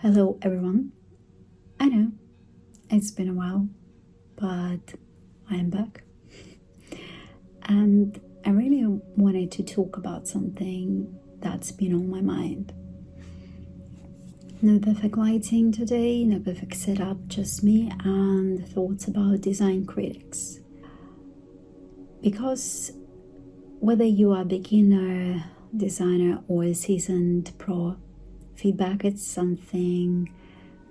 Hello, everyone. I know it's been a while, but I am back. And I really wanted to talk about something that's been on my mind. No perfect lighting today, no perfect setup, just me and thoughts about design critics. Because whether you are a beginner designer or a seasoned pro, feedback is something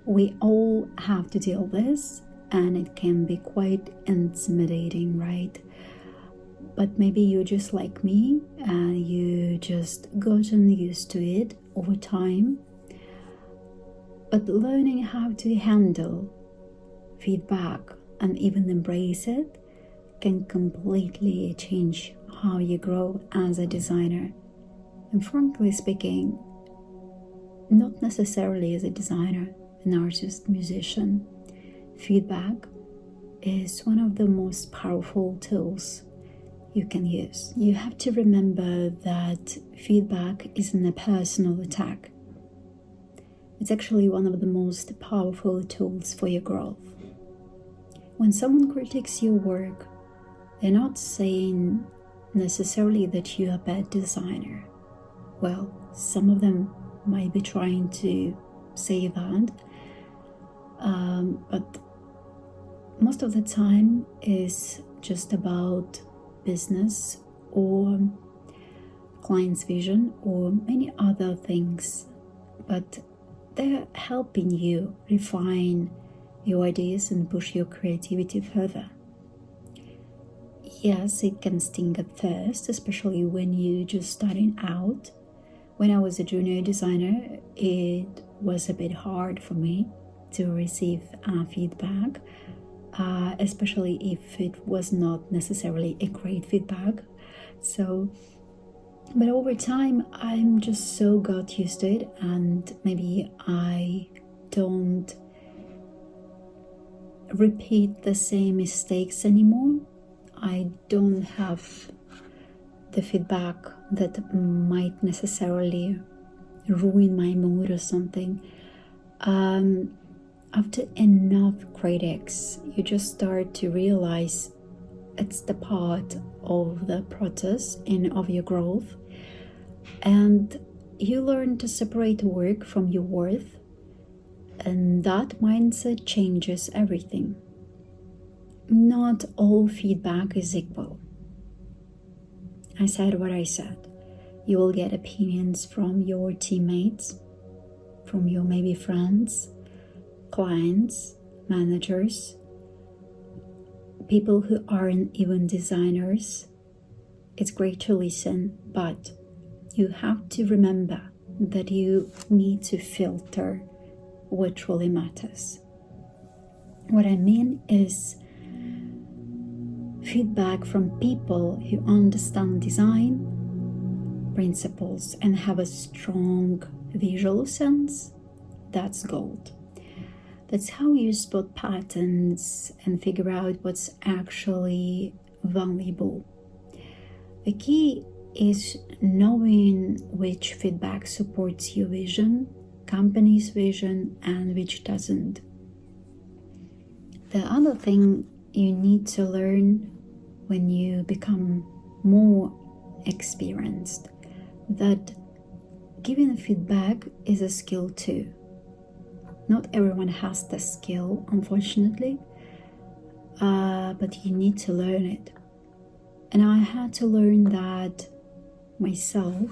we all have to deal with, and it can be quite intimidating, right? But maybe you're just like me and you just gotten used to it over time. But learning how to handle feedback and even embrace it can completely change how you grow as a designer. And frankly speaking, not necessarily as a designer, an artist, musician, feedback is one of the most powerful tools you can use. You have to remember that feedback isn't a personal attack. It's actually one of the most powerful tools for your growth. When someone critiques your work, they're not saying necessarily that you're a bad designer. Well, some of them might be trying to say that, but most of the time is just about business or client's vision or many other things, but they're helping you refine your ideas and push your creativity further. Yes, it can sting at first, especially when you're just starting out. When I was a junior designer, it was a bit hard for me to receive feedback, especially if it was not necessarily a great feedback. But over time, I'm just so got used to it, and maybe I don't repeat the same mistakes anymore. I don't have the feedback that might necessarily ruin my mood or something. After enough critics, you just start to realize it's the part of the process and of your growth, and you learn to separate work from your worth, and that mindset changes everything. Not all feedback is equal. I said what I said. You will get opinions from your teammates, from your maybe friends, clients, managers, people who aren't even designers. It's great to listen, but you have to remember that you need to filter what truly matters. What I mean is feedback from people who understand design principles and have a strong visual sense. That's gold. That's how you spot patterns and figure out what's actually valuable. The key is knowing which feedback supports your vision, company's vision, and which doesn't. The other thing you need to learn when you become more experienced, that giving feedback is a skill too. Not everyone has the skill, unfortunately, but you need to learn it. And I had to learn that myself.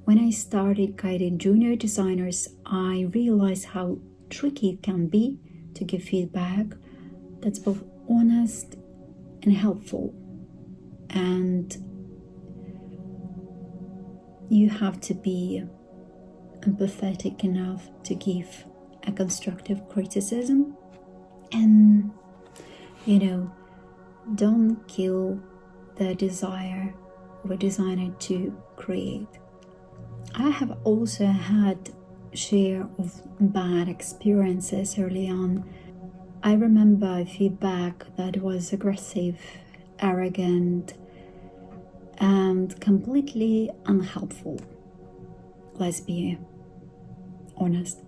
When I started guiding junior designers, I realized how tricky it can be to give feedback that's both honest and helpful. And you have to be empathetic enough to give a constructive criticism, and don't kill the desire of a designer to create. I have also had share of bad experiences early on. I remember feedback that was aggressive, arrogant, and completely unhelpful. Let's be honest.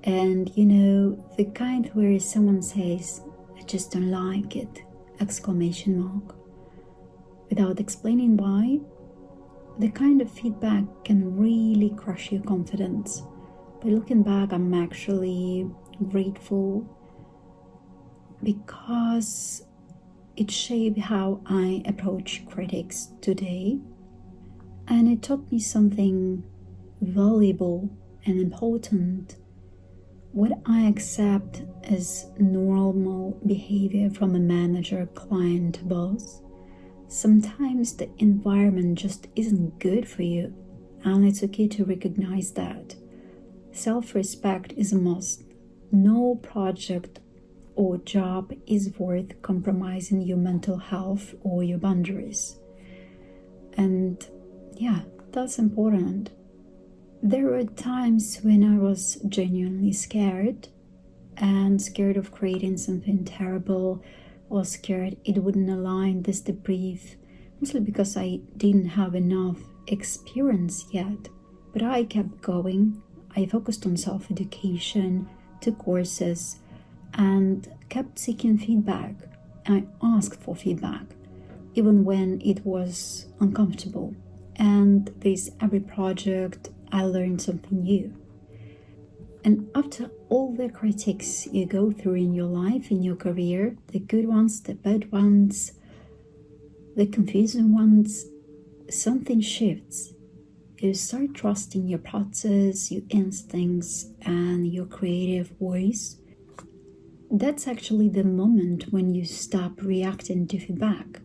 And you know, the kind where someone says, "I just don't like it," exclamation mark, without explaining why. The kind of feedback can really crush your confidence. But looking back, I'm actually grateful because it shaped how I approach critics today, and it taught me something valuable and important. What I accept as normal behavior from a manager, client, boss, sometimes the environment just isn't good for you, and it's okay to recognize that. Self-respect is a must. No project or job is worth compromising your mental health or your boundaries. And yeah, that's important. There were times when I was genuinely scared, and scared of creating something terrible, or scared it wouldn't align this debrief, mostly because I didn't have enough experience yet. But I kept going. I focused on self-education, took courses, and kept seeking feedback. I asked for feedback, even when it was uncomfortable. And this every project, I learned something new. And after all the critiques you go through in your life, in your career, the good ones, the bad ones, the confusing ones, something shifts. You start trusting your process, your instincts, and your creative voice. That's actually the moment when you stop reacting to feedback,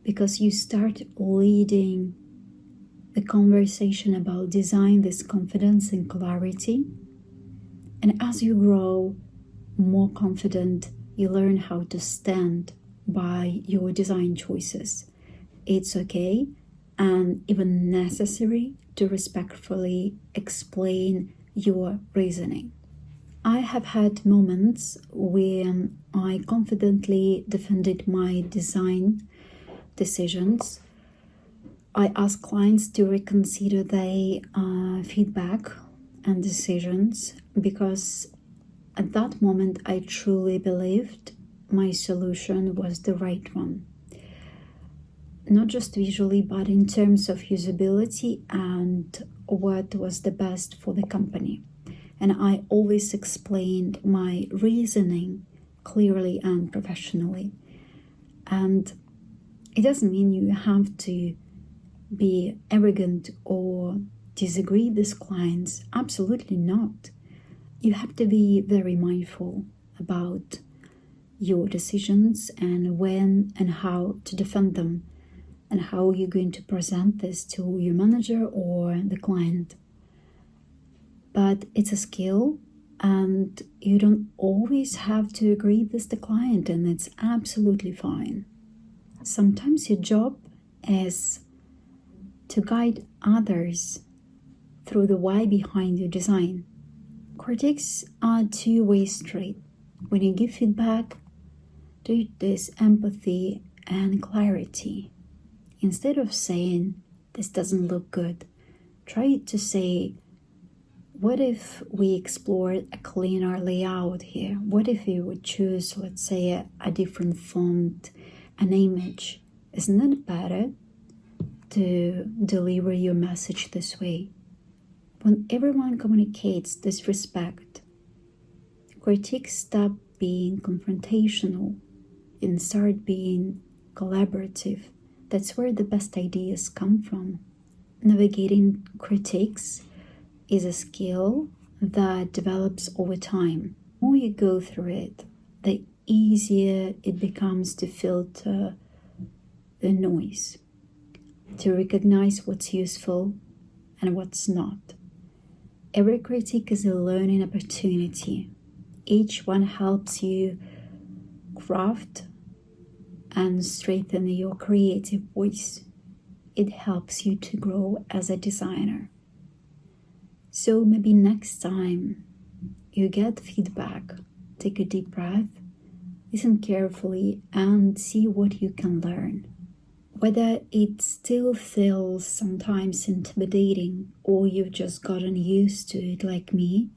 because you start leading the conversation about design, this confidence and clarity. And as you grow more confident, you learn how to stand by your design choices. It's okay and even necessary to respectfully explain your reasoning. I have had moments when I confidently defended my design decisions. I ask clients to reconsider their feedback and decisions, because at that moment I truly believed my solution was the right one. Not just visually, but in terms of usability and what was the best for the company. And I always explained my reasoning clearly and professionally. And it doesn't mean you have to be arrogant or disagree with clients. Absolutely not. You have to be very mindful about your decisions and when and how to defend them, and how you're going to present this to your manager or the client. But it's a skill, and you don't always have to agree with the client, and it's absolutely fine. Sometimes your job is to guide others through the why behind your design. Critics are two-way street. When you give feedback, do it with empathy and clarity. Instead of saying, "This doesn't look good," try to say, "What if we explored a cleaner layout here? What if we would choose, let's say, a different font, an image? Isn't it better to deliver your message this way?" When everyone communicates this respect, critiques stop being confrontational and start being collaborative. That's where the best ideas come from. Navigating critiques is a skill that develops over time. The more you go through it, the easier it becomes to filter the noise, to recognize what's useful and what's not. Every critique is a learning opportunity. Each one helps you craft and strengthen your creative voice. It helps you to grow as a designer. So maybe next time you get feedback, take a deep breath, listen carefully, and see what you can learn. Whether it still feels sometimes intimidating or you've just gotten used to it like me,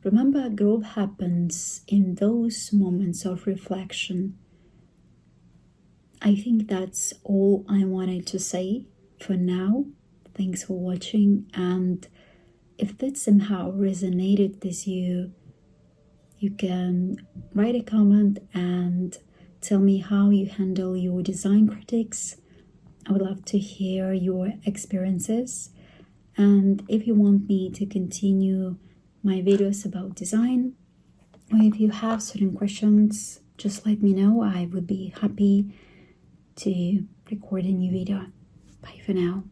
Remember, growth happens in those moments of reflection. I think that's all I wanted to say for now. Thanks for watching, and if that somehow resonated with you, you can write a comment and tell me how you handle your design critics. I would love to hear your experiences. And if you want me to continue my videos about design, or if you have certain questions, just let me know. I would be happy to record a new video. Bye for now.